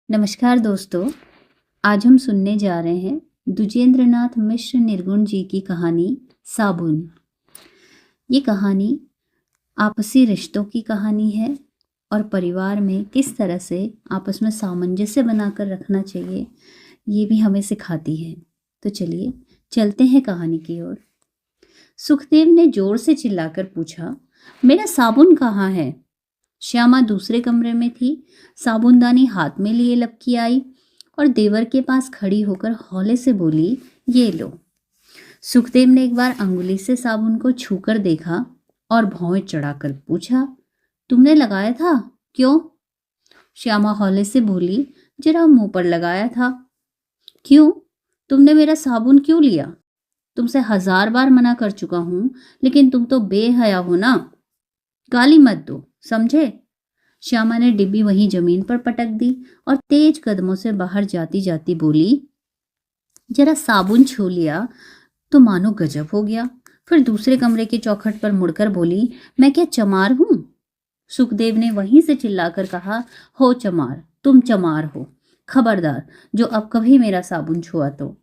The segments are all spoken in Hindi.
नमस्कार दोस्तों। आज हम सुनने जा रहे हैं द्विजेंद्रनाथ मिश्र निर्गुण जी की कहानी साबुन। ये कहानी आपसी रिश्तों की कहानी है और परिवार में किस तरह से आपस में सामंजस्य बनाकर रखना चाहिए ये भी हमें सिखाती है। तो चलिए चलते हैं कहानी की ओर। सुखदेव ने जोर से चिल्लाकर पूछा, मेरा साबुन कहाँ है? श्यामा दूसरे कमरे में थी। साबुनदानी हाथ में लिए लपकी आई और देवर के पास खड़ी होकर हौले से बोली, ये लो। सुखदेव ने एक बार अंगुली से साबुन को छूकर देखा और भौं चढ़ाकर पूछा, तुमने लगाया था? क्यों? श्यामा हौले से बोली, जरा मुंह पर लगाया था। क्यों? तुमने मेरा साबुन क्यों लिया? तुमसे 1000 बार मना कर चुका हूं, लेकिन तुम तो बेहया हो ना। गाली मत दो, समझे? श्यामा ने डिब्बी वहीं जमीन पर पटक दी और तेज कदमों से बाहर जाती जाती बोली, जरा साबुन छू लिया तो मानो गजब हो गया। फिर दूसरे कमरे के चौखट पर मुड़कर बोली, मैं क्या चमार हूं? सुखदेव ने वहीं से चिल्लाकर कहा, हो चमार, तुम चमार हो। खबरदार जो अब कभी मेरा साबुन छुआ तो।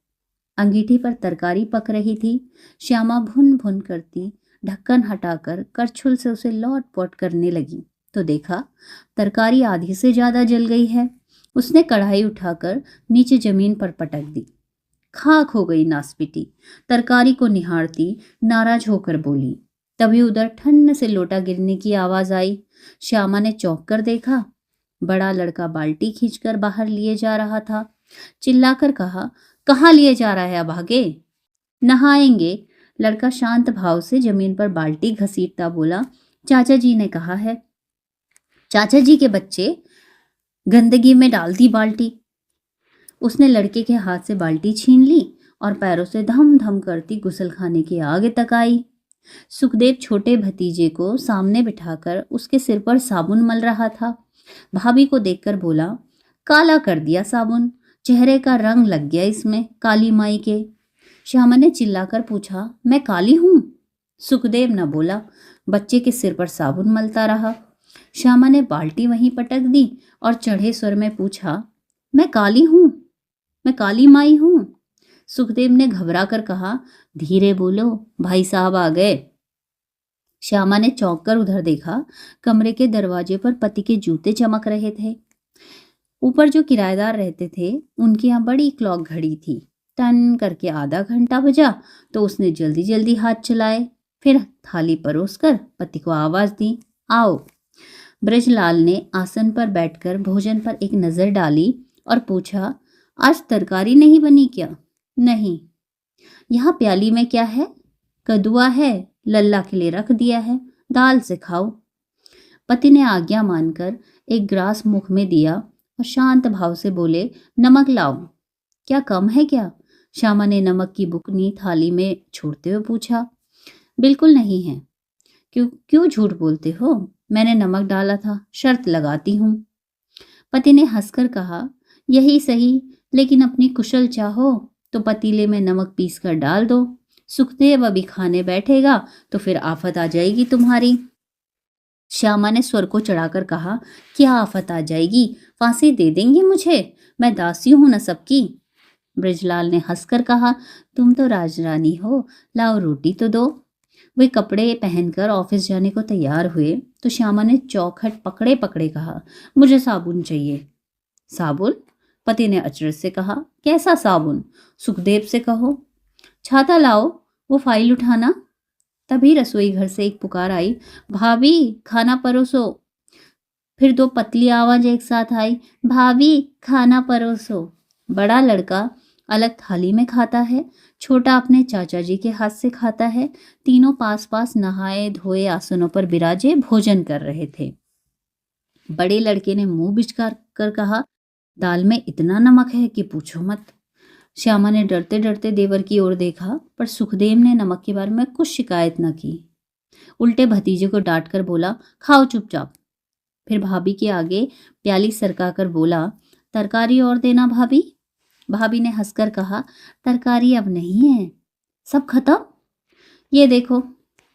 अंगीठी पर तरकारी पक रही थी। श्यामा भुन भुन करती ढक्कन हटाकर करछुल से उसे लौट पौट करने लगी तो देखा तरकारी आधी से ज्यादा जल गई है। उसने कढ़ाई उठाकर नीचे जमीन पर पटक दी। खाक हो गई नासपीटी। तरकारी को निहारती नाराज होकर बोली। तभी उधर ठन्न से लोटा गिरने की आवाज आई। श्यामा ने चौंक कर देखा। बड़ा लड़का बाल्टी खींचकर बाहर लिए जा रहा था। चिल्लाकर कहा, कहाँ लिए जा रहा है अभागे? नहाएंगे। लड़का शांत भाव से जमीन पर बाल्टी घसीटता बोला, चाचा जी ने कहा है। चाचा जी के बच्चे, गंदगी में डाल दी बाल्टी। उसने लड़के के हाथ से बाल्टी छीन ली और पैरों से धम धम करती गुसलखाने के आगे तक आई। सुखदेव छोटे भतीजे को सामने बिठाकर उसके सिर पर साबुन मल रहा था। भाभी को देखकर बोला, काला कर दिया साबुन, चेहरे का रंग लग गया इसमें, काली माई के। श्यामा ने चिल्लाकर पूछा, मैं काली हूं? सुखदेव न बोला, बच्चे के सिर पर साबुन मलता रहा। श्यामा ने बाल्टी वहीं पटक दी और चढ़े स्वर में पूछा, मैं काली हूं? मैं काली माई हूं? सुखदेव ने घबरा कर कहा, धीरे बोलो, भाई साहब आ गए। श्यामा ने चौंक कर उधर देखा। कमरे के दरवाजे पर पति के जूते चमक रहे थे। ऊपर जो किराएदार रहते थे उनके यहाँ बड़ी क्लॉक घड़ी थी। टन करके आधा घंटा बजा तो उसने जल्दी जल्दी हाथ चलाए, फिर थाली परोसकर पति को आवाज दी, आओ। ब्रजलाल ने आसन पर बैठकर भोजन पर एक नजर डाली और पूछा, आज तरकारी नहीं बनी क्या? नहीं। यहाँ प्याली में क्या है? कदुआ है, लल्ला के लिए रख दिया है, दाल से खाओ। पति ने आज्ञा मानकर एक ग्रास मुख में दिया और शांत भाव से बोले, नमक लाओ। क्या कम है क्या? श्यामा ने नमक की बुकनी थाली में छोड़ते हुए पूछा। बिल्कुल नहीं है। क्यों क्यों झूठ बोलते हो? मैंने नमक डाला था, शर्त लगाती हूँ। पति ने हंसकर कहा, यही सही, लेकिन अपनी कुशल चाहो तो पतीले में नमक पीस कर डाल दो। सुखदेव अभी खाने बैठेगा तो फिर आफत आ जाएगी तुम्हारी। श्यामा ने स्वर को चढ़ाकर कहा, क्या आफत आ जाएगी? फांसी दे देंगे मुझे, मैं दासी हूं न सबकी। ब्रजलाल ने हंसकर कहा, तुम तो राजरानी हो, लाओ रोटी तो दो। वे कपड़े पहनकर ऑफिस जाने को तैयार हुए तो श्यामा ने चौखट पकड़े पकड़े कहा, मुझे साबुन चाहिए। साबुन? पति ने अचरज से कहा, कैसा साबुन? सुखदेव से कहो। छाता लाओ, वो फाइल उठाना। तभी रसोई घर से एक पुकार आई, भाभी खाना परोसो। फिर दो पतली आवाज एक साथ आई, भाभी खाना परोसो। बड़ा लड़का अलग थाली में खाता है, छोटा अपने चाचा जी के हाथ से खाता है। तीनों पास पास नहाए धोए आसनों पर बिराजे भोजन कर रहे थे। बड़े लड़के ने मुंह बिचकार कर कहा, दाल में इतना नमक है कि पूछो मत। श्यामा ने डरते डरते देवर की ओर देखा, पर सुखदेव ने नमक के बारे में कुछ शिकायत न की। उल्टे भतीजे को डांट कर बोला, खाओ चुपचाप। फिर भाभी के आगे प्याली सरका कर बोला, तरकारी और देना भाभी। भाभी ने हंसकर कहा, तरकारी अब नहीं है, सब खत्म। ये देखो।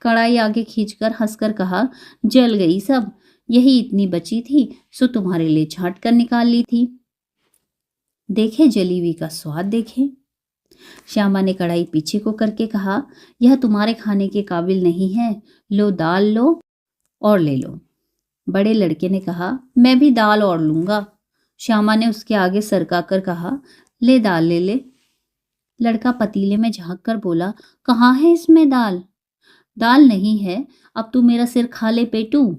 कढ़ाई आगे खींचकर हंसकर कहा, जल गई सब, यही इतनी बची थी सो तुम्हारे लिए छांट कर निकाल ली थी। देखे जली हुई का स्वाद देखे। श्यामा ने कढ़ाई पीछे को करके कहा, यह तुम्हारे खाने के काबिल नहीं है, लो दाल लो और ले लो। बड़े लड़के ने कहा, मैं भी दाल और लूंगा। श्यामा ने उसके आगे सरका कर कहा, ले दाल ले ले। लड़का पतीले में झांक कर बोला, कहाँ है इसमें दाल? दाल नहीं है, अब तू मेरा सिर खा ले पेटू।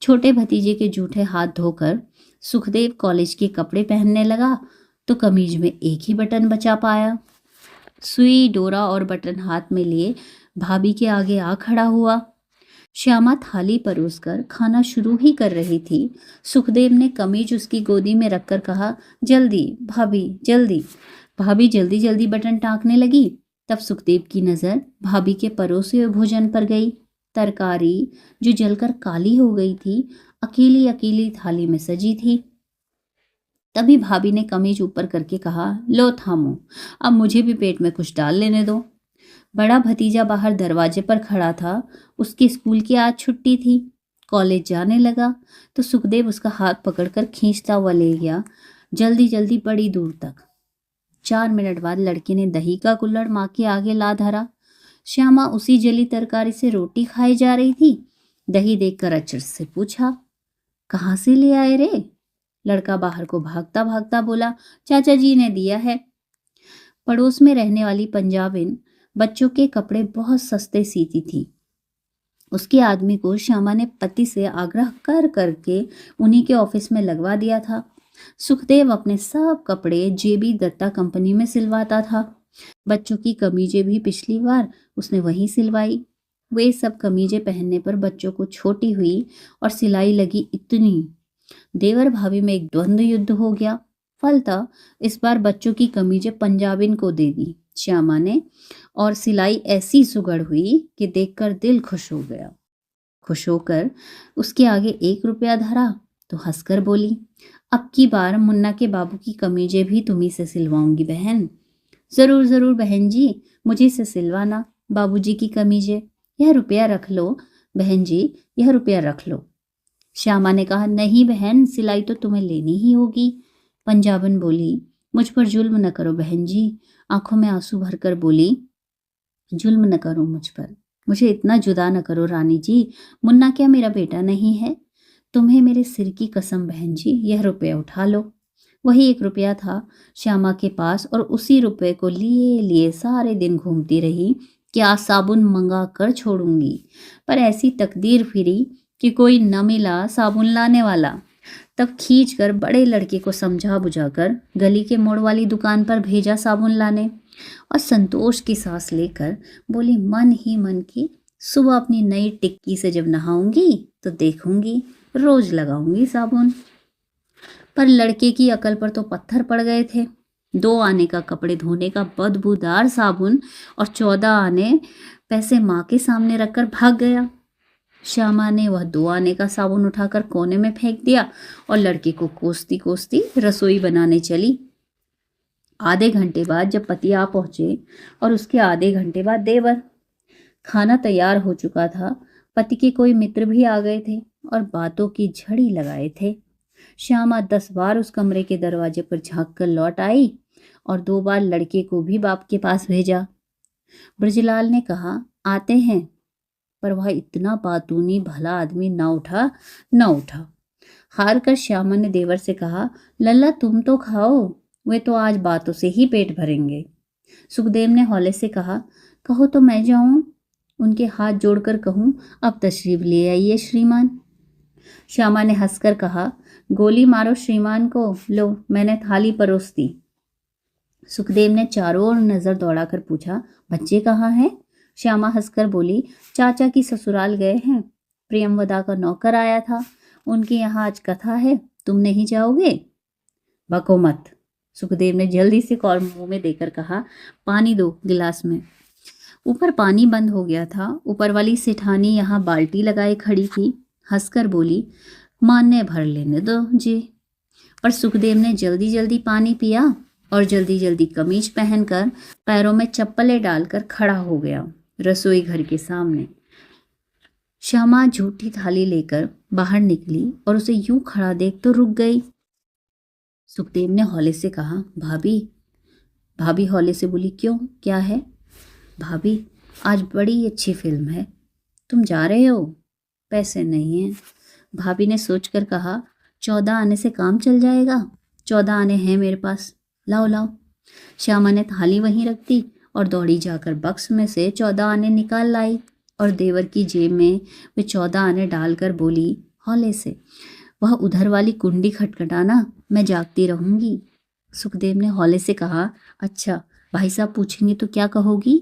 छोटे भतीजे के जूठे हाथ धोकर सुखदेव कॉलेज के कपड़े पहनने लगा तो कमीज में एक ही बटन बचा पाया। सुई डोरा और बटन हाथ में लिए भाभी के आगे आ खड़ा हुआ। श्यामा थाली परोसकर खाना शुरू ही कर रही थी। सुखदेव ने कमीज उसकी गोदी में रखकर कहा, जल्दी भाभी जल्दी। भाभी जल्दी जल्दी बटन टाँकने लगी। तब सुखदेव की नज़र भाभी के परोसे हुए भोजन पर गई। तरकारी जो जलकर काली हो गई थी, अकेली अकेली थाली में सजी थी। तभी भाभी ने कमीज ऊपर करके कहा, लो थामो, अब मुझे भी पेट में कुछ डाल लेने दो। बड़ा भतीजा बाहर दरवाजे पर खड़ा था। उसके स्कूल की आज छुट्टी थी। कॉलेज जाने लगा तो सुखदेव उसका हाथ पकड़कर खींचता हुआ ले गया, जल्दी जल्दी बड़ी दूर तक। 4 मिनट बाद लड़के ने दही का कुल्हड़ माँ के आगे ला धरा। श्यामा उसी जली तरकारी से रोटी खाई जा रही थी। दही देखकर अचरज से पूछा, कहाँ से ले आए रे? लड़का बाहर को भागता भागता बोला, चाचा जी ने दिया है। पड़ोस में रहने वाली पंजाबिन बच्चों के कपड़े बहुत सस्ते सीती थी। उसके आदमी को श्यामा ने पति से आग्रह कर करके उन्हीं के ऑफिस में लगवा दिया था। सुखदेव अपने सब कपड़े जेबी दत्ता कंपनी में सिलवाता था। बच्चों की कमीजें भी पिछली बार उसने वहीं सिलवाई। वे सब कमीजें पहनने पर बच्चों को छोटी हुई और सिलाई लगी इतनी। देवर भाभी में एक द्वंद्व युद्ध हो गया। फलतः इस बार बच्चों की कमीजें पंजाबिन को दे दी श्यामा ने, और सिलाई ऐसी सुगड़ हुई कि देखकर दिल खुश हो गया। खुश होकर उसके आगे 1 रुपया धरा तो हंसकर बोली, अब की बार मुन्ना के बाबू की कमीजें भी तुम्ही से सिलवाऊंगी बहन। जरूर जरूर बहन जी, मुझे से सिलवाना बाबूजी की कमीजें। यह रुपया रख लो बहन जी, यह रुपया रख लो। श्यामा ने कहा, नहीं बहन, सिलाई तो तुम्हें लेनी ही होगी। पंजाबन बोली, मुझ पर जुल्म न करो बहन जी। आंखों में आंसू भरकर बोली, जुल्म न करो मुझ पर, मुझे इतना जुदा न करो रानी जी। मुन्ना क्या मेरा बेटा नहीं है? तुम्हें मेरे सिर की कसम बहन जी, यह रुपया उठा लो। वही 1 रुपया था श्यामा के पास, और उसी रुपये को लिए लिए सारे दिन घूमती रही कि आज साबुन मंगा कर छोड़ूंगी। पर ऐसी तकदीर फिरी कि कोई न मिला साबुन लाने वाला। तब खींच कर बड़े लड़के को समझा बुझाकर गली के मोड़ वाली दुकान पर भेजा साबुन लाने, और संतोष की सांस लेकर बोली मन ही मन की, सुबह अपनी नई टिक्की से जब नहाऊंगी तो देखूंगी, रोज लगाऊंगी साबुन। पर लड़के की अकल पर तो पत्थर पड़ गए थे। 2 आने का कपड़े धोने का बदबूदार साबुन और 14 आने पैसे माँ के सामने रखकर भाग गया। श्यामा ने वह 2 आने का साबुन उठाकर कोने में फेंक दिया और लड़के को कोसती कोसती रसोई बनाने चली। आधे घंटे बाद जब पति आ पहुंचे और उसके आधे घंटे बाद देवर, खाना तैयार हो चुका था। पति के कोई मित्र भी आ गए थे और बातों की झड़ी लगाए थे। श्यामा 10 बार उस कमरे के दरवाजे पर झांक कर लौट आई और 2 बार लड़के को भी बाप के पास भेजा। ब्रजलाल ने कहा, आते हैं, पर वह इतना बातूनी भला आदमी न उठा। हार कर श्यामा ने देवर से कहा, लल्ला तुम तो खाओ, वे तो आज बातों से ही पेट भरेंगे। सुखदेव ने हौले से कहा, कहो तो मैं जाऊं? उनके हाथ जोड़कर कहूं, अब तशरीफ ले आइए श्रीमान। श्यामा ने हंसकर कहा, गोली मारो श्रीमान को, लो मैंने थाली परोस दी। सुखदेव ने चारों ओर नजर दौड़ाकर पूछा, बच्चे कहाँ हैं? श्यामा हंसकर बोली, चाचा की ससुराल गए हैं। प्रियमवदा का नौकर आया था, उनके यहाँ आज कथा है, तुम नहीं जाओगे? बको मत। सुखदेव ने जल्दी से कौर मुंह में देकर कहा, पानी दो गिलास में। ऊपर पानी बंद हो गया था। ऊपर वाली सेठानी यहाँ बाल्टी लगाए खड़ी थी। हंसकर बोली, मान्य भर लेने दो जी। पर सुखदेव ने जल्दी जल्दी पानी पिया और जल्दी जल्दी कमीज पहनकर पैरों में चप्पलें डालकर खड़ा हो गया रसोई घर के सामने। श्यामा झूठी थाली लेकर बाहर निकली और उसे यूं खड़ा देख तो रुक गई। सुखदेव ने हौले से कहा, भाभी। भाभी हौले से बोली, क्यों, क्या है? भाभी, आज बड़ी अच्छी फिल्म है, तुम जा रहे हो? पैसे नहीं हैं। भाभी ने सोचकर कहा, 14 आने से काम चल जाएगा। 14 आने हैं मेरे पास, लाओ लाओ। श्यामा ने थाली वहीं रख दी और दौड़ी जाकर बक्स में से 14 आने निकाल लाई और देवर की जेब में वे 14 आने डालकर बोली हौले से, वह उधर वाली कुंडी खटखटाना, मैं जागती रहूंगी। सुखदेव ने हौले से कहा, अच्छा, भाई साहब पूछेंगे तो क्या कहोगी?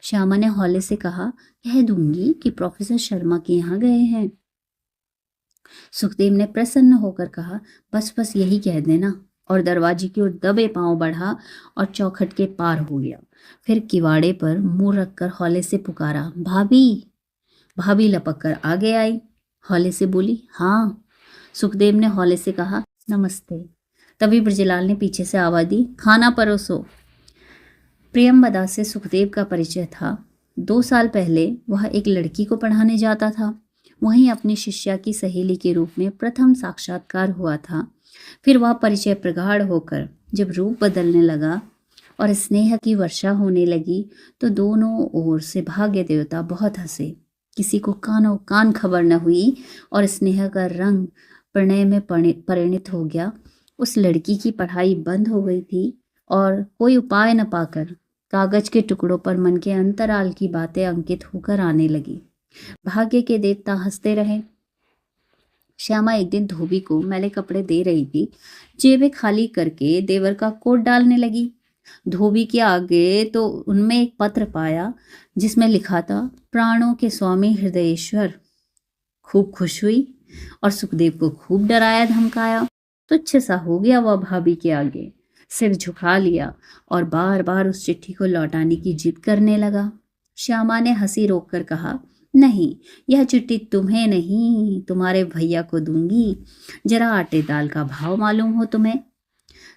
श्यामा ने हौले से कहा, कह दूंगी कि प्रोफेसर शर्मा के यहाँ गए हैं। सुखदेव ने प्रसन्न होकर कहा, बस बस यही कह देना, और दरवाजे की ओर दबे पांव बढ़ा और चौखट के पार हो गया। फिर किवाड़े पर मुंह रखकर हौले से पुकारा, भाभी। भाभी लपक कर आगे आई, हौले से बोली, हाँ। सुखदेव ने हौले से कहा, नमस्ते। तभी ब्रजलाल ने पीछे से आवाज दी, खाना परोसो। प्रियंवदा से सुखदेव का परिचय था। 2 साल पहले वह एक लड़की को पढ़ाने जाता था, वहीं अपनी शिष्या की सहेली के रूप में प्रथम साक्षात्कार हुआ था। फिर वह परिचय प्रगाढ़ होकर जब रूप बदलने लगा और स्नेह की वर्षा होने लगी तो दोनों ओर से भाग्य देवता बहुत हंसे। किसी को कानों कान खबर न हुई और स्नेह का रंग प्रणय में परिणित हो गया। उस लड़की की पढ़ाई बंद हो गई थी और कोई उपाय न पाकर कागज के टुकड़ों पर मन के अंतराल की बातें अंकित होकर आने लगी। भाग्य के देवता हंसते रहे। श्यामा एक दिन धोबी को मैले कपड़े दे रही थी, जेबें खाली करके देवर का कोट डालने लगी। धोबी के आगे तो उनमें एक पत्र पाया जिसमें लिखा था, प्राणों के स्वामी हृदयेश्वर। खूब खुश हुई और सुखदेव को खूब डराया धमकाया। तुच्छ सा हो गया वह भाभी के आगे, सिर झुका लिया और बार बार उस चिट्ठी को लौटाने की जिद करने लगा। श्यामा ने हंसी रोककर कहा, नहीं, यह चिट्ठी तुम्हें नहीं, तुम्हारे भैया को दूंगी। जरा आटे दाल का भाव मालूम हो तुम्हें।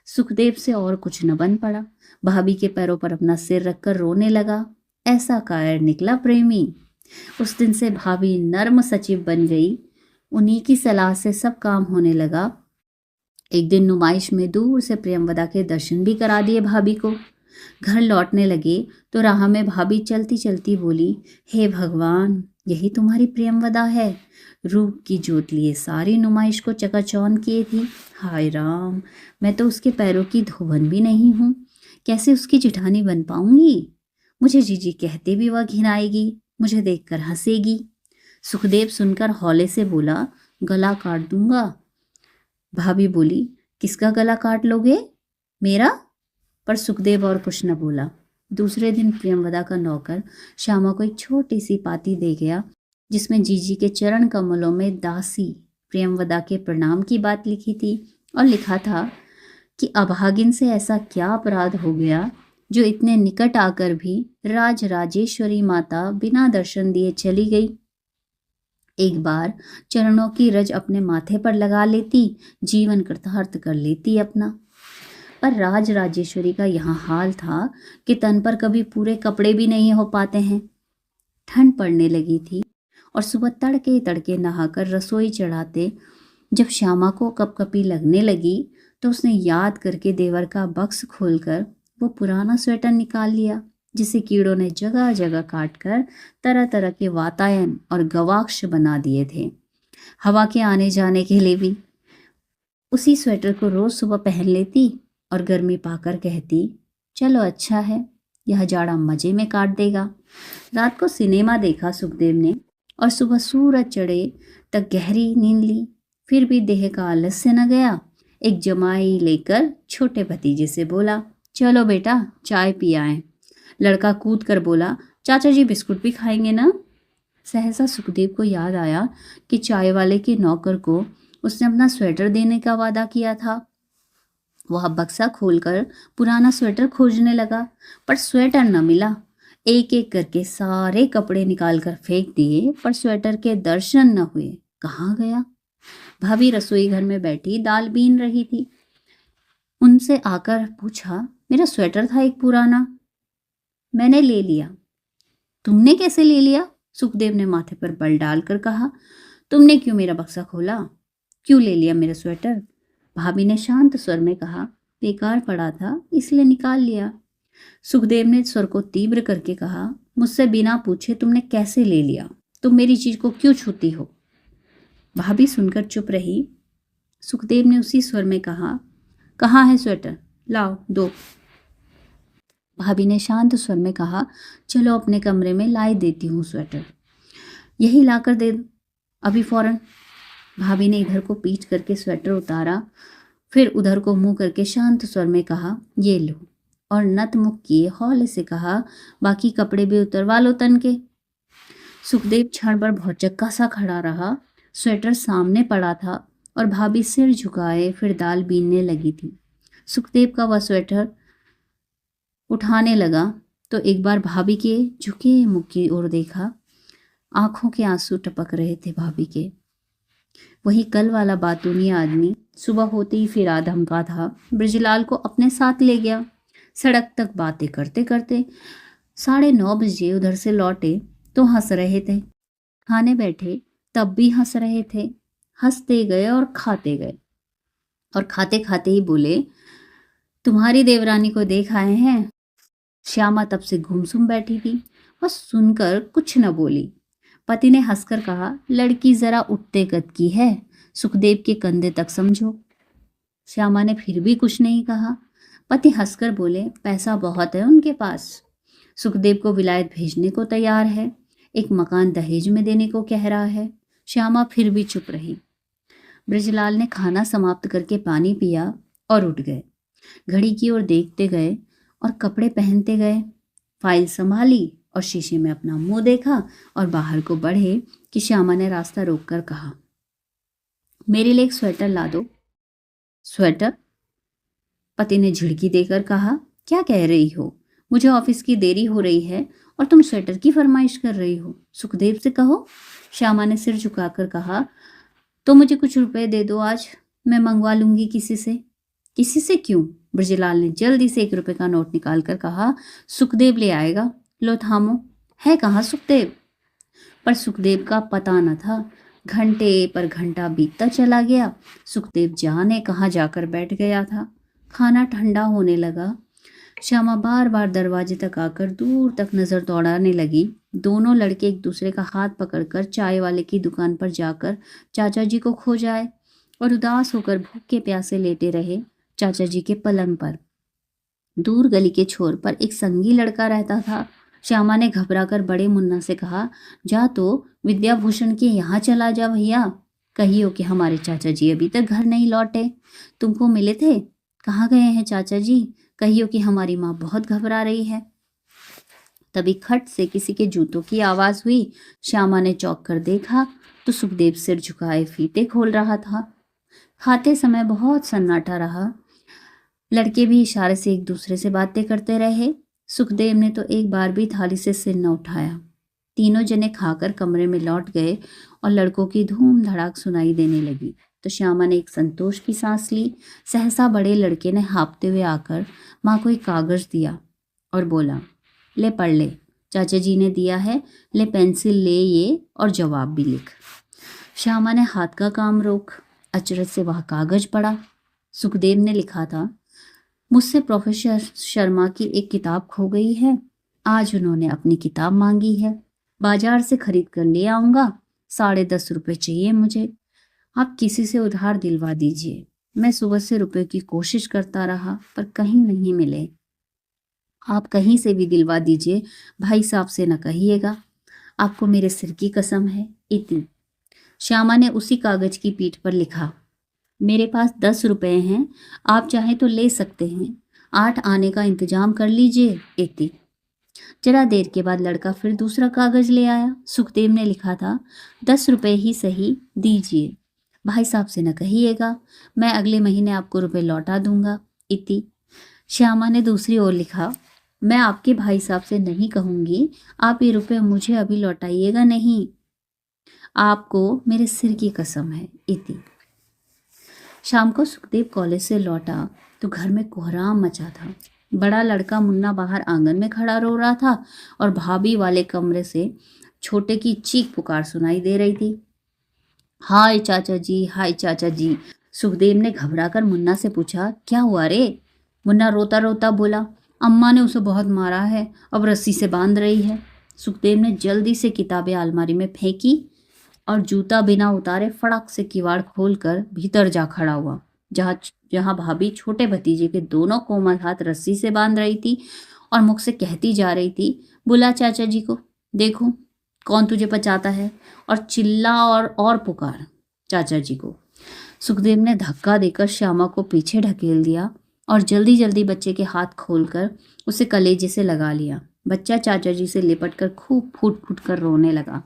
सुखदेव से और कुछ न बन पड़ा। भाभी के पैरों पर अपना सिर रखकर रोने लगा। ऐसा कायर निकला प्रेमी। उस दिन से भाभी नर्म सचिव बन गई। उन्हीं की सलाह से सब काम होने लगा। एक दिन नुमाइश में दूर से प्रियंवदा के दर्शन भी करा दिए भाभी को। घर लौटने लगे तो राह में भाभी चलती चलती बोली, हे भगवान, यही तुम्हारी प्रियंवदा है। रूप की जोत लिए सारी नुमाइश को चकाचौंध किए थी। हाय राम, मैं तो उसके पैरों की धोबन भी नहीं हूँ, कैसे उसकी जिठानी बन पाऊंगी। मुझे जीजी कहते भी वह घिनाएगी, मुझे देखकर हंसेगी। सुखदेव सुनकर हौले से बोला, गला काट दूंगा। भाभी बोली, किसका गला काट लोगे? मेरा? पर सुखदेव और कुछ न बोला। दूसरे दिन प्रियंवदा का नौकर श्यामा को एक छोटी सी पाती दे गया जिसमें जीजी के चरण कमलों में दासी प्रियंवदा के प्रणाम की बात लिखी थी और लिखा था कि अभागिन से ऐसा क्या अपराध हो गया जो इतने निकट आकर भी राज राजेश्वरी माता बिना दर्शन दिए चली गई। एक बार चरणों की रज अपने माथे पर लगा लेती, जीवन कृतार्थ कर लेती अपना। पर राज राजेश्वरी का यहाँ हाल था कि तन पर कभी पूरे कपड़े भी नहीं हो पाते हैं। ठंड पड़ने लगी थी और सुबह तड़के तड़के नहाकर रसोई चढ़ाते जब श्यामा को कपकपी लगने लगी तो उसने याद करके देवर का बक्स खोलकर वो पुराना स्वेटर निकाल लिया जिसे कीड़ों ने जगह जगह काटकर तरह तरह के वातायन और गवाक्ष बना दिए थे, हवा के आने जाने के लिए भी। उसी स्वेटर को रोज सुबह पहन लेती और गर्मी पाकर कहती, चलो अच्छा है, यह जाड़ा मजे में काट देगा। रात को सिनेमा देखा सुखदेव ने और सुबह सूरज चढ़े तक गहरी नींद ली। फिर भी देह का आलस्य न गया। एक जमाई लेकर छोटे भतीजे से बोला, चलो बेटा चाय पी आए। लड़का कूद कर बोला, चाचा जी बिस्कुट भी खाएंगे ना? सहसा सुखदेव को याद आया कि चाय वाले के नौकर को उसने अपना स्वेटर देने का वादा किया था। वह बक्सा खोलकर पुराना स्वेटर खोजने लगा पर स्वेटर न मिला। एक एक करके सारे कपड़े निकालकर फेंक दिए पर स्वेटर के दर्शन न हुए। कहाँ गया? भाभी रसोई घर में बैठी दाल बीन रही थी। उनसे आकर पूछा, मेरा स्वेटर था एक पुराना, मैंने ले लिया। तुमने कैसे ले लिया? सुखदेव ने माथे पर बल डालकर कहा, तुमने क्यों मेरा बक्सा खोला? क्यों ले लिया मेरा स्वेटर? भाभी ने शांत स्वर में कहा, बेकार पड़ा था इसलिए निकाल लिया। सुखदेव ने स्वर को तीव्र करके कहा, मुझसे बिना पूछे तुमने कैसे ले लिया? तुम मेरी चीज को क्यों छूती हो? भाभी सुनकर चुप रही। सुखदेव ने उसी स्वर में कहा, कहाँ है स्वेटर? लाओ दो। भाभी ने शांत स्वर में कहा, चलो अपने कमरे में लाई देती हूँ स्वेटर। यही लाकर दे दो अभी फौरन। भाभी ने इधर को पीठ करके स्वेटर उतारा, फिर उधर को मुंह करके शांत स्वर में कहा, ये लो, और नतमुख किए हौले से कहा, बाकी कपड़े भी उतरवा लो तन के। सुखदेव क्षण भर भौचक्का सा खड़ा रहा। स्वेटर सामने पड़ा था और भाभी सिर झुकाए फिर दाल बीनने लगी थी। सुखदेव का वह स्वेटर उठाने लगा तो एक बार भाभी के झुके मुख की ओर देखा। आंखों के आंसू टपक रहे थे भाभी के। वही कल वाला बातूनी आदमी सुबह होते ही फिर धमका था। ब्रजलाल को अपने साथ ले गया। सड़क तक बातें करते करते 9:30 बजे उधर से लौटे तो हंस रहे थे। खाने बैठे तब भी हंस रहे थे। हंसते गए और खाते गए, और खाते खाते ही बोले, तुम्हारी देवरानी को देख आए हैं। श्यामा तब से गुमसुम बैठी थी, वह सुनकर कुछ न बोली। पति ने हंसकर कहा, लड़की जरा उठते कद की है, सुखदेव के कंधे तक समझो। श्यामा ने फिर भी कुछ नहीं कहा। पति हंसकर बोले, पैसा बहुत है उनके पास, सुखदेव को विलायत भेजने को तैयार है, एक मकान दहेज में देने को कह रहा है। श्यामा फिर भी चुप रही। ब्रजलाल ने खाना समाप्त करके पानी पिया और उठ गए। घड़ी की ओर देखते गए और कपड़े पहनते गए। फाइल संभाली और शीशे में अपना मुंह देखा और बाहर को बढ़े कि श्यामा ने रास्ता रोककर कहा, मेरे लिए एक स्वेटर ला दो। स्वेटर? पति ने झिड़की देकर कहा, क्या कह रही हो? मुझे ऑफिस की देरी हो रही है और तुम स्वेटर की फरमाइश कर रही हो। सुखदेव से कहो। श्यामा ने सिर झुकाकर कहा, तो मुझे कुछ रुपए दे दो, आज मैं मंगवा लूंगी किसी से। किसी से क्यों? ब्रजलाल ने जल्दी से 1 रुपए का नोट निकालकर कहा, सुखदेव ले आएगा, लो थामो। है कहाँ सुखदेव? पर सुखदेव का पता न था। घंटे पर घंटा बीतता चला गया। सुखदेव जाने कहाँ जाकर बैठ गया था। खाना ठंडा होने लगा। श्यामा बार बार दरवाजे तक आकर दूर तक नजर दौड़ाने लगी। दोनों लड़के एक दूसरे का हाथ पकड़कर चाय वाले की दुकान पर जाकर चाचा जी को खो जाए और उदास होकर भूखे प्यासे लेटे रहे चाचा जी के पलंग पर। दूर गली के छोर पर एक संगी लड़का रहता था। श्यामा ने घबराकर बड़े मुन्ना से कहा, जा तो विद्याभूषण के यहाँ चला जा भैया, कहियो कि हमारे चाचा जी अभी तक घर नहीं लौटे, तुमको मिले थे, कहाँ गए हैं चाचा जी, कहियो कि हमारी माँ बहुत घबरा रही है। तभी खट से किसी के जूतों की आवाज हुई। श्यामा ने चौंक कर देखा तो सुखदेव सिर झुकाए फीते खोल रहा था। खाते समय बहुत सन्नाटा रहा। लड़के भी इशारे से एक दूसरे से बातें करते रहे। सुखदेव ने तो एक बार भी थाली से सिर न उठाया। तीनों जने खाकर कमरे में लौट गए और लड़कों की धूम धड़ाक सुनाई देने लगी तो श्यामा ने एक संतोष की सांस ली। सहसा बड़े लड़के ने हाँफते हुए आकर माँ को एक कागज दिया और बोला, ले पढ़ ले, चाचा जी ने दिया है, ले पेंसिल ले ये और जवाब भी लिख। श्यामा ने हाथ का काम रोक अचरज से वह कागज पढ़ा। सुखदेव ने लिखा था, मुझसे प्रोफेसर शर्मा की एक किताब खो गई है, आज उन्होंने अपनी किताब मांगी है, बाजार से खरीद कर ले आऊँगा, 10.5 रुपये चाहिए मुझे, आप किसी से उधार दिलवा दीजिए। मैं सुबह से रुपए की कोशिश करता रहा पर कहीं नहीं मिले, आप कहीं से भी दिलवा दीजिए, भाई साहब से न कहिएगा, आपको मेरे सिर की कसम है, इतनी। श्यामा ने उसी कागज की पीठ पर लिखा, मेरे पास 10 रुपए हैं, आप चाहें तो ले सकते हैं, 8 आने का इंतजाम कर लीजिए, इतनी। जरा देर के बाद लड़का फिर दूसरा कागज ले आया। सुखदेव ने लिखा था, 10 रुपए ही सही दीजिए, भाई साहब से न कहिएगा, मैं अगले महीने आपको रुपए लौटा दूंगा, इति। श्यामा ने दूसरी ओर लिखा, मैं आपके भाई साहब से नहीं कहूंगी, आप ये रुपए मुझे अभी लौटाइएगा नहीं, आपको मेरे सिर की कसम है, इति। शाम को सुखदेव कॉलेज से लौटा तो घर में कोहराम मचा था। बड़ा लड़का मुन्ना बाहर आंगन में खड़ा रो रहा था और भाभी वाले कमरे से छोटे की चीख पुकार सुनाई दे रही थी, हाय चाचा जी, हाय चाचा जी। सुखदेव ने घबराकर मुन्ना से पूछा, क्या हुआ रे? मुन्ना रोता रोता बोला, अम्मा ने उसे बहुत मारा है, अब रस्सी से बांध रही है। सुखदेव ने जल्दी से किताबें अलमारी में फेंकी और जूता बिना उतारे फड़क से किवाड़ खोलकर भीतर जा खड़ा हुआ, जहाँ जहाँ भाभी छोटे भतीजे के दोनों कोमल हाथ रस्सी से बांध रही थी और मुख से कहती जा रही थी, बुला चाचा जी को, देखो कौन तुझे बचाता है, और चिल्ला और पुकार चाचा जी को। सुखदेव ने धक्का देकर श्यामा को पीछे ढकेल दिया और जल्दी जल्दी बच्चे के हाथ खोलकर उसे कलेजे से लगा लिया। बच्चा चाचा जी से लिपटकर खूब फूट फूट कर रोने लगा।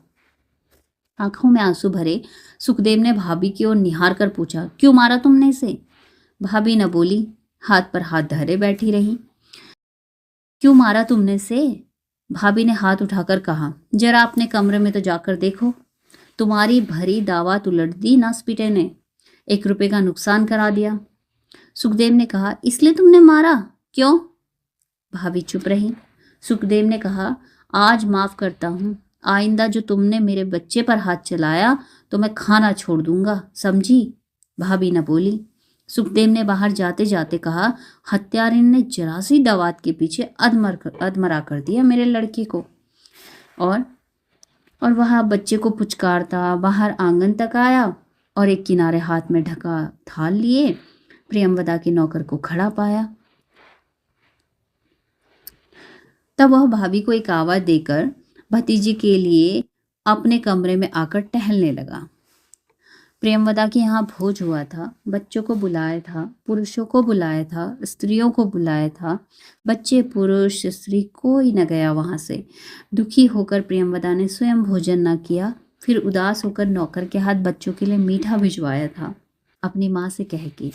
आंखों में आंसू भरे सुखदेव ने भाभी की ओर निहार कर पूछा, क्यों मारा तुमने इसे? भाभी न बोली, हाथ पर हाथ धरे बैठी रही। क्यों मारा तुमने इसे? भाभी ने हाथ उठाकर कहा, जरा अपने कमरे में तो जाकर देखो, तुम्हारी भरी दावत उलट दी नासपीटे ने, 1 रुपए का नुकसान करा दिया। सुखदेव ने कहा, इसलिए तुमने मारा? क्यों? भाभी चुप रही। सुखदेव ने कहा, आज माफ करता हूँ, आइंदा जो तुमने मेरे बच्चे पर हाथ चलाया तो मैं खाना छोड़ दूंगा, समझी? भाभी न बोली। सुखदेव ने बाहर जाते जाते कहा, हत्यारिन ने जरा सी दावत के पीछे अधमरा कर दिया मेरे लड़के को। और वह बच्चे को पुचकारता बाहर आंगन तक आया और एक किनारे हाथ में ढका थाल लिए प्रियमवदा के नौकर को खड़ा पाया। तब वह भाभी को एक आवाज देकर भतीजी के लिए अपने कमरे में आकर टहलने लगा। प्रेमवदा के यहाँ भोज हुआ था, बच्चों को बुलाया था, पुरुषों को बुलाया था, स्त्रियों को बुलाया था। बच्चे, पुरुष, स्त्री कोई न गया वहाँ से। दुखी होकर प्रेमवदा ने स्वयं भोजन न किया, फिर उदास होकर नौकर के हाथ बच्चों के लिए मीठा भिजवाया था अपनी माँ से कह के।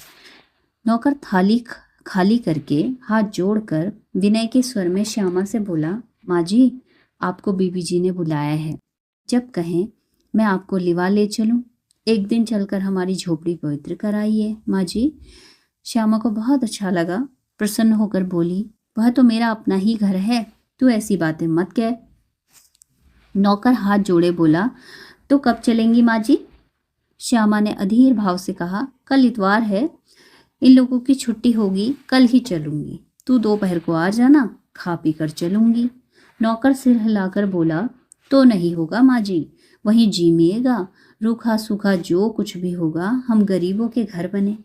नौकर थाली खाली करके हाथ जोड़कर विनय के स्वर में श्यामा से बोला, माँ जी, आपको बीबी जी ने बुलाया है, जब कहें मैं आपको लिवा ले चलूं, एक दिन चलकर हमारी झोपड़ी पवित्र कराइए माँ जी। श्यामा को बहुत अच्छा लगा, प्रसन्न होकर बोली, वह तो मेरा अपना ही घर है, तू ऐसी बातें मत कह। नौकर हाथ जोड़े बोला, तो कब चलेंगी माँ जी? श्यामा ने अधीर भाव से कहा, कल इतवार है, इन लोगों की छुट्टी होगी, कल ही चलूंगी, तू दोपहर को आ जाना, खा पी कर चलूंगी। नौकर सिर हिलाकर बोला, तो नहीं होगा माँ जी, वहीं जीमिएगा, रूखा सूखा जो कुछ भी होगा, हम गरीबों के घर बने।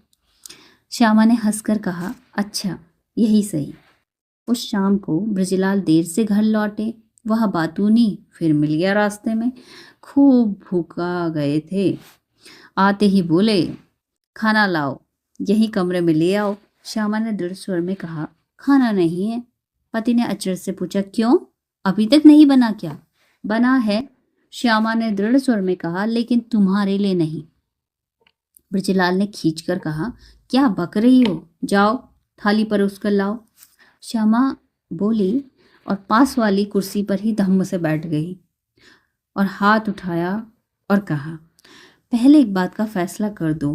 श्यामा ने हंसकर कहा, अच्छा यही सही। उस शाम को ब्रजलाल देर से घर लौटे। वह बातूनी फिर मिल गया रास्ते में, खूब भूखा गए थे। आते ही बोले, खाना लाओ, यही कमरे में ले आओ। श्यामा ने दृढ़ स्वर में कहा, खाना नहीं है। पति ने अचरज से पूछा, क्यों, अभी तक नहीं बना क्या? बना है, श्यामा ने दृढ़ स्वर में कहा, लेकिन तुम्हारे लिए नहीं। ब्रजलाल ने खींचकर कहा, क्या बक रही हो, जाओ थाली परोस कर लाओ। श्यामा बोली और पास वाली कुर्सी पर ही धम्म से बैठ गई और हाथ उठाया और कहा, पहले एक बात का फैसला कर दो,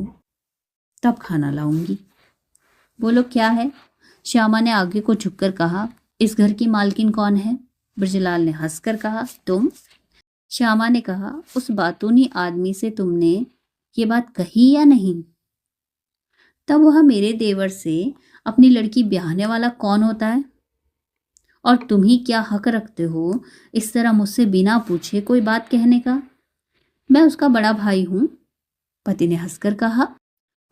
तब खाना लाऊंगी। बोलो क्या है? श्यामा ने आगे को झुककर कहा, इस घर की मालकिन कौन है? ब्रजलाल ने हंसकर कहा, तुम। श्यामा ने कहा, उस बातूनी आदमी से तुमने ये बात कही या नहीं? तब वह मेरे देवर से अपनी लड़की ब्याहने वाला कौन होता है? और तुम ही क्या हक रखते हो इस तरह मुझसे बिना पूछे कोई बात कहने का? मैं उसका बड़ा भाई हूं, पति ने हंसकर कहा।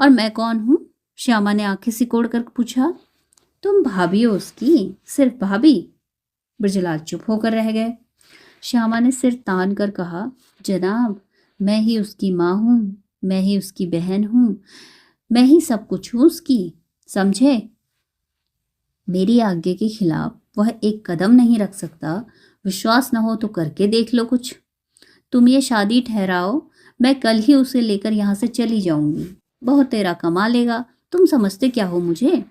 और मैं कौन हूं? श्यामा ने आंखें सिकोड़ कर पूछा। तुम भाभी हो उसकी, सिर्फ भाभी। ब्रजलाल चुप होकर रह गए। श्यामा ने सिर तान कर कहा, जनाब, मैं ही उसकी माँ हूँ, मैं ही उसकी बहन हूँ, मैं ही सब कुछ हूँ उसकी, समझे? मेरी आज्ञा के खिलाफ वह एक कदम नहीं रख सकता। विश्वास न हो तो करके देख लो कुछ। तुम ये शादी ठहराओ, मैं कल ही उसे लेकर यहाँ से चली जाऊंगी, बहुत तेरा कमा लेगा। तुम समझते क्या हो मुझे?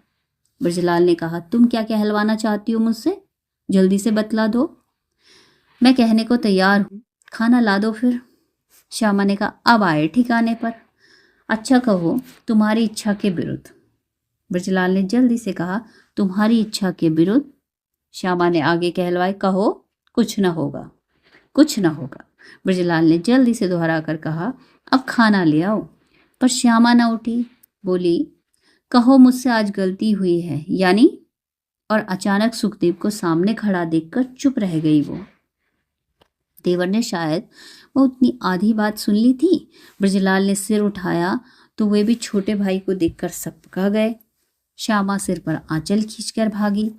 ब्रजलाल ने कहा, तुम क्या कहलवाना चाहती हो मुझसे? जल्दी से बतला दो। मैं कहने को तैयार हूँ, खाना ला दो फिर। श्यामा ने कहा, अब आए ठिकाने पर। अच्छा कहो, तुम्हारी इच्छा के विरुद्ध। ब्रजलाल ने जल्दी से कहा, तुम्हारी इच्छा के विरुद्ध? श्यामा ने आगे कहलवाए, कहो, कुछ न होगा, कुछ न होगा। ब्रजलाल ने जल्दी से दोहरा कर कहा, अब खाना ले आओ। पर श्यामा न उठी। बोली, कहो मुझसे आज गलती हुई है यानी। और अचानक सुखदेव को सामने खड़ा देखकर चुप रह गई वो। देवर ने शायद वो उतनी आधी बात सुन ली थी। ब्रजलाल ने सिर उठाया तो वे भी छोटे भाई को देखकर सबका गए। श्यामा सिर पर आंचल खींचकर भागी।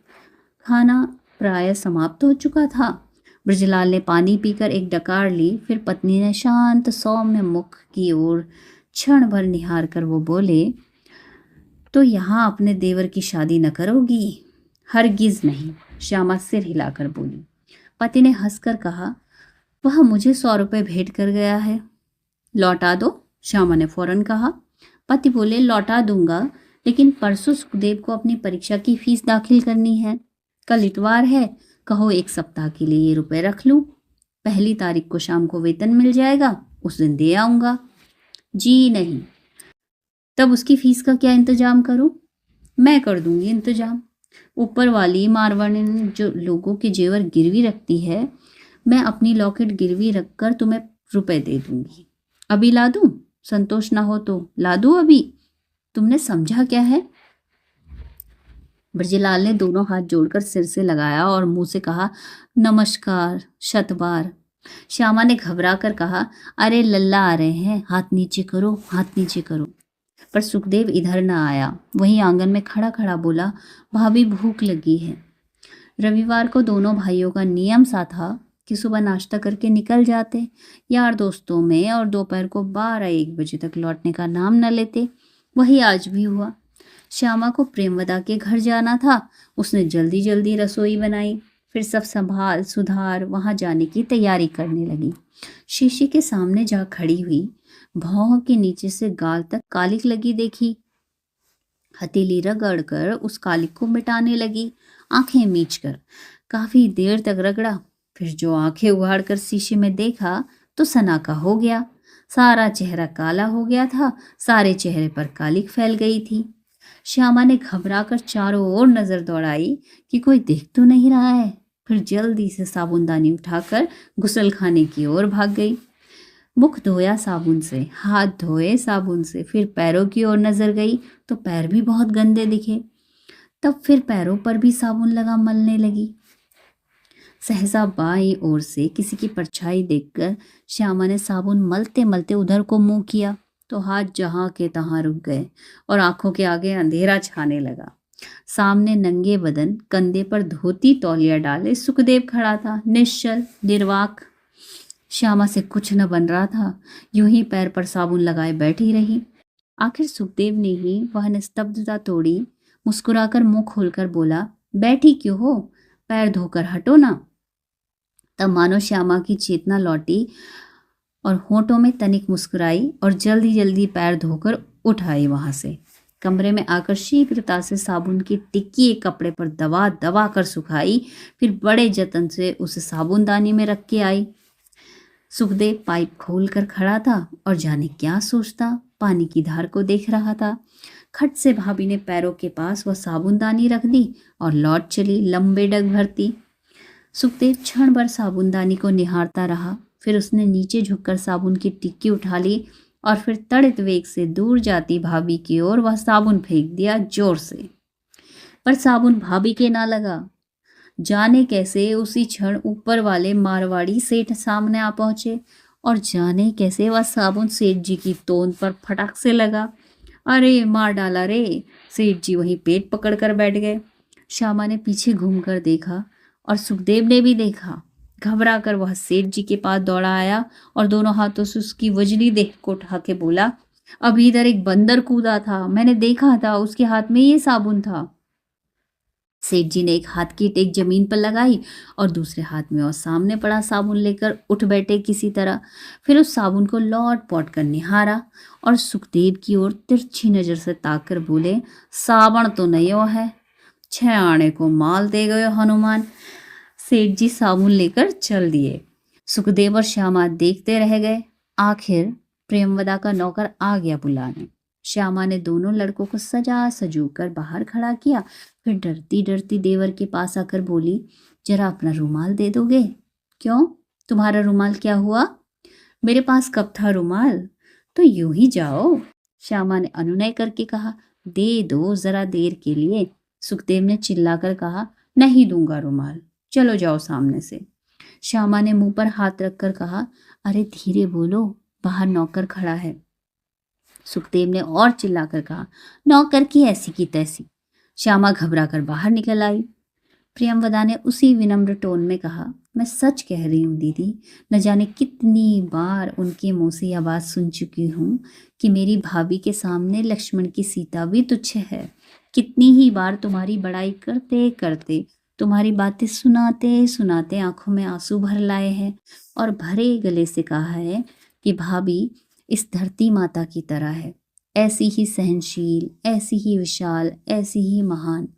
खाना प्राय समाप्त हो चुका था। ब्रजलाल ने पानी पीकर एक डकार ली, फिर पत्नी ने शांत सौम्य मुख की ओर क्षण भर निहार कर वो बोले, तो यहाँ अपने देवर की शादी न करोगी? हरगिज नहीं, श्यामा सिर हिलाकर बोली। पति ने हंसकर कहा, वह मुझे 100 रुपये भेंट कर गया है, लौटा दो। श्यामा ने फौरन कहा। पति बोले, लौटा दूंगा, लेकिन परसों सुखदेव को अपनी परीक्षा की फीस दाखिल करनी है। कल इतवार है, कहो 1 सप्ताह के लिए ये रुपए रख लूं। 1 तारीख को शाम को वेतन मिल जाएगा, उस दिन दे आऊंगा। जी नहीं। तब उसकी फीस का क्या इंतजाम करूं? मैं कर दूंगी इंतजाम। ऊपर वाली मारवाड़ी जो लोगों के जेवर गिरवी रखती है, मैं अपनी लॉकेट गिरवी रखकर तुम्हें रुपए दे दूंगी। अभी ला दूं? संतोष ना हो तो ला दूं अभी? तुमने समझा क्या है? ब्रजलाल ने दोनों हाथ जोड़कर सिर से लगाया और मुंह से कहा, नमस्कार, शतबार। श्यामा ने घबरा कर कहा, अरे लल्ला आ रहे हैं, हाथ नीचे करो, हाथ नीचे करो। पर सुखदेव इधर न आया। वहीं आंगन में खड़ा खड़ा बोला, भाभी भूख लगी है। रविवार को दोनों भाइयों का नियम सा था कि सुबह नाश्ता करके निकल जाते यार दोस्तों में और दोपहर को 12-1 बजे तक लौटने का नाम न लेते। वही आज भी हुआ। श्यामा को प्रेमवदा के घर जाना था। उसने जल्दी जल्दी रसोई बनाई, फिर सब संभाल सुधार वहां जाने की तैयारी करने लगी। शीशे के सामने जा खड़ी हुई, भौं के नीचे से गाल तक कालिक लगी देखी। हथेली रगड़ कर उस कालिक को मिटाने लगी, आंखें मीचकर। काफी देर तक रगड़ा, फिर जो आंखें उघाड़ कर शीशे में देखा तो सना का हो गया। सारा चेहरा काला हो गया था, सारे चेहरे पर कालिक फैल गई थी। श्यामा ने घबरा कर चारों ओर नजर दौड़ाई कि कोई देख तो नहीं रहा है। फिर जल्दी से साबुनदानी उठाकर गुसलखाने की ओर भाग गई। मुख धोया साबुन से, हाथ धोए साबुन से, फिर पैरों की ओर नजर गई तो पैर भी बहुत गंदे दिखे। तब फिर पैरों पर भी साबुन लगा मलने लगी। सहसा बाईं ओर से किसी की परछाई देखकर श्यामा ने साबुन मलते मलते उधर को मुंह किया तो हाथ जहां के तहां रुक गए और आंखों के आगे अंधेरा छाने लगा। सामने नंगे बदन, कंधे पर धोती तौलिया डाले सुखदेव खड़ा था, निश्चल निर्वाक। श्यामा से कुछ न बन रहा था, यूं ही पैर पर साबुन लगाए बैठी रही। आखिर सुखदेव ने ही वह निस्तब्धता तोड़ी, मुस्कुराकर मुंह खोलकर बोला, बैठी क्यों हो, पैर धोकर हटो ना। तब मानो श्यामा की चेतना लौटी और होंठों में तनिक मुस्कुराई और जल्दी जल्दी पैर धोकर उठ आई वहां से। कमरे में आकर शीघ्रता से साबुन की टिक्की एक कपड़े पर दबा दबा कर सुखाई, फिर बड़े जतन से उसे साबुनदानी में रख के आई। सुखदेव पाइप खोल कर खड़ा था और जाने क्या सोचता, पानी की धार को देख रहा था। खट से भाभी ने पैरों के पास वह साबुनदानी रख दी और लौट चली लंबे डग भरती। सुखदेव क्षण भर साबुनदानी को निहारता रहा, फिर उसने नीचे झुककर साबुन की टिक्की उठा ली और फिर तड़ित वेग से दूर जाती भाभी की ओर वह साबुन फेंक दिया जोर से। पर साबुन भाभी के ना लगा। जाने कैसे उसी क्षण ऊपर वाले मारवाड़ी सेठ सामने आ पहुंचे और जाने कैसे वह साबुन सेठ जी की तोंद पर फटाक से लगा। अरे मार डाला रे! सेठ जी वहीं पेट पकड़ कर बैठ गए। श्यामा ने पीछे घूमकर देखा और सुखदेव ने भी देखा। घबरा कर वह सेठ जी के पास दौड़ा आया और दोनों हाथों से उसकी वजनी देह को उठा के बोला, अभी इधर एक बंदर कूदा था, मैंने देखा था, उसके हाथ में ये साबुन था। सेठ जी ने एक हाथ की टेक जमीन पर लगाई और दूसरे हाथ में और सामने पड़ा साबुन लेकर उठ बैठे किसी तरह। फिर उस साबुन को लौट पौट कर निहारा और सुखदेव की ओर तिरछी नजर से ताक कर बोले, साबुन तो नहीं वो है, 6 आने को माल दे गए हनुमान। सेठ जी साबुन लेकर चल दिए। सुखदेव और श्यामा देखते रह गए। आखिर प्रेमवदा का नौकर आ गया बुलाने। श्यामा ने दोनों लड़कों को सजा सजू कर बाहर खड़ा किया, फिर डरती डरती देवर के पास आकर बोली, जरा अपना रुमाल दे दोगे? क्यों, तुम्हारा रुमाल क्या हुआ? मेरे पास कब था रुमाल? तो यूं ही जाओ। श्यामा ने अनुनय करके कहा, दे दो जरा देर के लिए। सुखदेव ने चिल्लाकर कहा, नहीं दूंगा रुमाल, चलो जाओ सामने से। श्यामा ने मुंह पर हाथ रखकर कहा, अरे धीरे बोलो, बाहर नौकर खड़ा है। सुखदेव ने और चिल्लाकर कहा, नौकर की ऐसी की तैसी। श्यामा घबरा कर बाहर निकल आई। प्रियंवदा ने उसी विनम्र टोन में कहा, मैं सच कह रही हूँ दीदी, न जाने कितनी बार उनके मुंह से यह बात सुन चुकी हूँ कि मेरी भाभी के सामने लक्ष्मण की सीता भी तुच्छ है। कितनी ही बार तुम्हारी बड़ाई करते करते, तुम्हारी बातें सुनाते सुनाते आंखों में आंसू भर लाए हैं और भरे गले से कहा है कि भाभी इस धरती माता की तरह है, ऐसी ही सहनशील, ऐसी ही विशाल, ऐसी ही महान।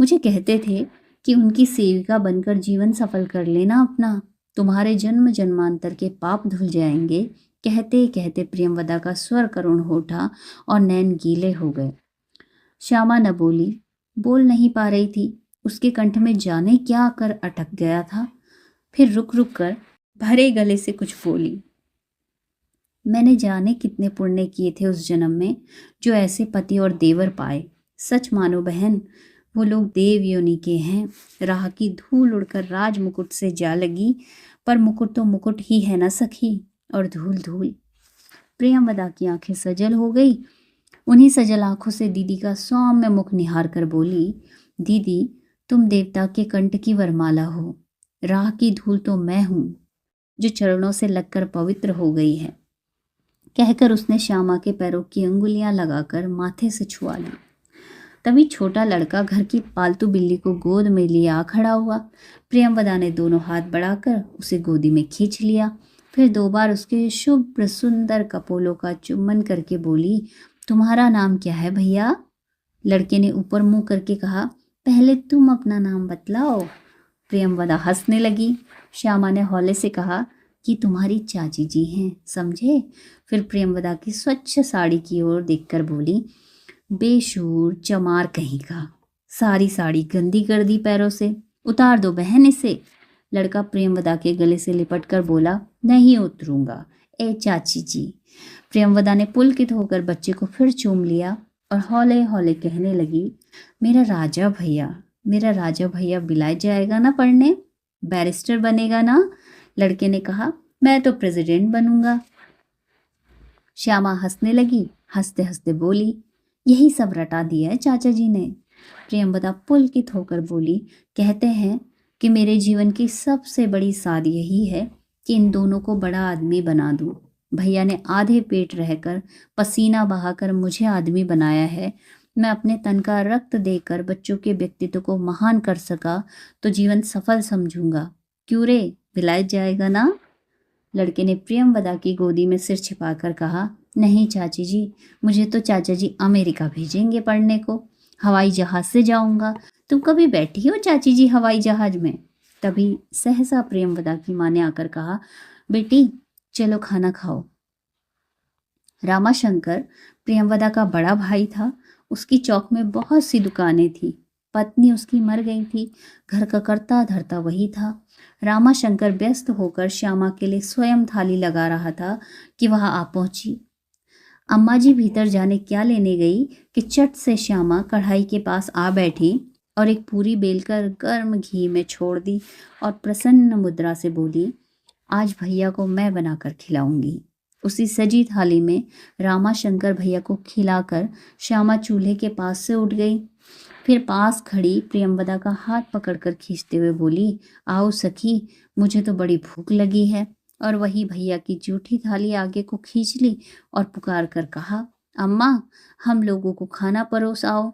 मुझे कहते थे कि उनकी सेविका बनकर जीवन सफल कर लेना अपना, तुम्हारे जन्म जन्मांतर के पाप धुल जाएंगे। कहते कहते प्रियंवदा का स्वर करुण हो उठा और नैन गीले हो गए। श्यामा न बोली, बोल नहीं पा रही थी। उसके कंठ में जाने क्या कर अटक गया था। फिर रुक रुक कर भरे गले से कुछ बोली, मैंने जाने कितने पुण्य किए थे उस जन्म में जो ऐसे पति और देवर पाए। सच मानो बहन, वो लोग देव योनि के हैं। राह की धूल उड़कर राज मुकुट से जा लगी, पर मुकुट तो मुकुट ही है ना सखी, और धूल धूल। प्रियंवदा की आंखें सजल हो गई। उन्हीं सजल आंखों से दीदी का सौम्य मुख निहार कर बोली, दीदी तुम देवता के कंठ की वरमाला हो। राह की धूल तो मैं हूँ जो चरणों से लगकर पवित्र हो गई है। कहकर उसने श्यामा के पैरों की अंगुलियां लगाकर माथे से छुआ ली। तभी छोटा लड़का घर की पालतू बिल्ली को गोद में लिए आ खड़ा हुआ। प्रियंवदा ने दोनों हाथ बढ़ाकर उसे गोदी में खींच लिया। फिर 2 बार उसके शुभ्र सुंदर कपोलों का चुम्बन करके बोली, तुम्हारा नाम क्या है भैया? लड़के ने ऊपर मुंह करके कहा, पहले तुम अपना नाम बतलाओ। प्रियंवदा हंसने लगी। श्यामा ने हौले से कहा कि तुम्हारी चाची जी हैं, समझे? फिर प्रियंवदा की स्वच्छ साड़ी की ओर देखकर बोली, बेशूर चमार कहीं का, सारी साड़ी गंदी कर दी पैरों से, उतार दो बहन इसे। लड़का प्रियंवदा के गले से लिपट कर बोला, नहीं उतरूंगा ए चाची जी। प्रियंवदा ने पुलकित होकर बच्चे को फिर चूम लिया और हौले हौले कहने लगी, मेरा राजा भैया बिलाए जाएगा ना पढ़ने, बैरिस्टर बनेगा ना? लड़के ने कहा, मैं तो प्रेसिडेंट बनूंगा। श्यामा हंसने लगी। हंसते हंसते बोली, यही सब रटा दिया है चाचा जी ने। प्रियंवदा पुलकित होकर बोली, कहते हैं कि मेरे जीवन की सबसे बड़ी साध यही है कि इन दोनों को बड़ा आदमी बना दूं। भैया ने आधे पेट रहकर पसीना बहाकर मुझे आदमी बनाया है। मैं अपने तन का रक्त देकर बच्चों के व्यक्तित्व को महान कर सका तो जीवन सफल समझूंगा। क्यों रे, विलायत जाएगा ना? लड़के ने प्रियंवदा की गोदी में सिर छिपाकर कहा, नहीं चाची जी, मुझे तो चाचा जी अमेरिका भेजेंगे पढ़ने को। हवाई जहाज से जाऊंगा। तुम कभी बैठी हो चाची जी हवाई जहाज में? तभी सहसा प्रियंवदा की माँ ने आकर कहा, बेटी चलो खाना खाओ। रामाशंकर प्रियंवदा का बड़ा भाई था। उसकी चौक में बहुत सी दुकानें थी। पत्नी उसकी मर गई थी। घर का करता धरता वही था। रामाशंकर व्यस्त होकर श्यामा के लिए स्वयं थाली लगा रहा था कि वह आ पहुंची। अम्मा जी भीतर जाने क्या लेने गई कि चट से श्यामा कढ़ाई के पास आ बैठी और एक पूरी बेलकर गर्म घी में छोड़ दी और प्रसन्न मुद्रा से बोली, आज भैया को मैं बनाकर खिलाऊंगी। उसी सजी थाली में रामाशंकर भैया को खिलाकर श्यामा चूल्हे के पास से उठ गई। फिर पास खड़ी प्रियंवदा का हाथ पकड़कर खींचते हुए बोली, आओ सखी, मुझे तो बड़ी भूख लगी है। और वही भैया की जूठी थाली आगे को खींच ली और पुकार कर कहा, अम्मा हम लोगों को खाना परोस आओ।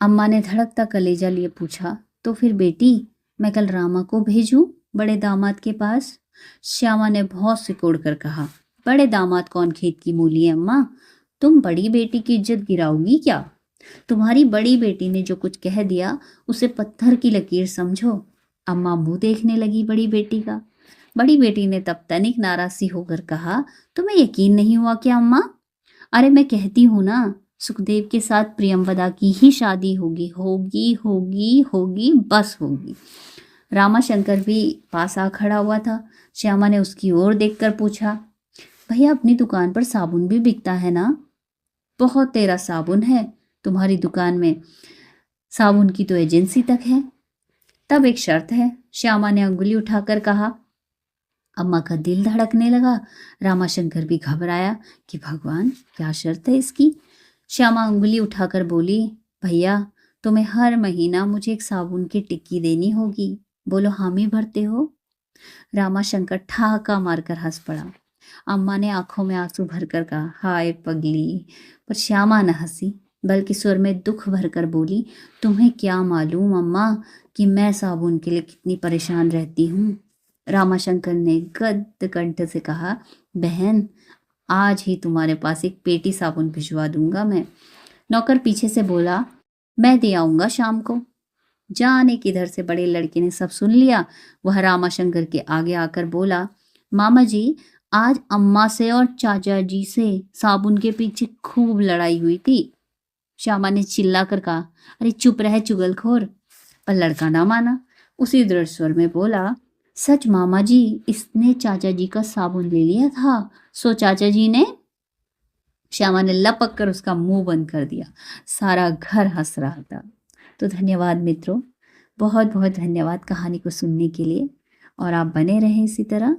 अम्मा ने धड़कता कलेजा लिए पूछा, तो फिर बेटी मैं कल रामा को भेजूं बड़े दामाद के पास? श्यामा ने बहुत सिकोड़ कर कहा, बड़े दामाद कौन खेत की मूली है अम्मा? तुम बड़ी बेटी की इज्जत गिराओगी क्या? तुम्हारी बड़ी बेटी ने जो कुछ कह दिया उसे पत्थर की लकीर समझो। अम्मा मुंह देखने लगी बड़ी बेटी का। बड़ी बेटी ने तब तनिक नाराज सी होकर कहा, तुम्हें यकीन नहीं हुआ क्या अम्मा? अरे मैं कहती हूँ ना, सुखदेव के साथ प्रियंवदा की ही शादी होगी होगी होगी होगी बस होगी। रामाशंकर भी पास आ खड़ा हुआ था। श्यामा ने उसकी ओर देखकर पूछा, भैया अपनी दुकान पर साबुन भी बिकता है ना? बहुत तेरा साबुन है तुम्हारी दुकान में, साबुन की तो एजेंसी तक है। तब एक शर्त है, श्यामा ने अंगुली उठाकर कहा। अम्मा का दिल धड़कने लगा। रामाशंकर भी घबराया कि भगवान क्या शर्त है इसकी। श्यामा अंगुली उठाकर बोली, भैया तुम्हें हर महीना मुझे एक साबुन की टिक्की देनी होगी। बोलो हामी भरते हो? रामाशंकर ठहाका मारकर हंस पड़ा। अम्मा ने आंखों में आंसू भरकर कहा, हाय पगली। पर श्यामा न हंसी, बल्कि स्वर में दुख भरकर बोली, तुम्हें क्या मालूम अम्मा कि मैं साबुन के लिए कितनी परेशान रहती हूँ। रामाशंकर ने गद्द कंठ से कहा, बहन आज ही तुम्हारे पास एक पेटी साबुन भिजवा दूंगा मैं। नौकर पीछे से बोला, मैं दे आऊंगा शाम को। जाने किधर से बड़े लड़के ने सब सुन लिया। वह रामाशंकर के आगे आकर बोला, मामा जी आज अम्मा से और चाचा जी से साबुन के पीछे खूब लड़ाई हुई थी। श्यामा ने चिल्लाकर कहा, अरे चुप रहे चुगलखोर। पर लड़का ना माना, उसी दृढ़ स्वर में बोला, सच मामा जी इसने चाचा जी का साबुन ले लिया था। सो चाचा जी ने? श्यामा ने लपक कर उसका मुंह बंद कर दिया। सारा घर हंस रहा था। तो धन्यवाद मित्रों, बहुत बहुत धन्यवाद कहानी को सुनने के लिए, और आप बने रहें इसी तरह।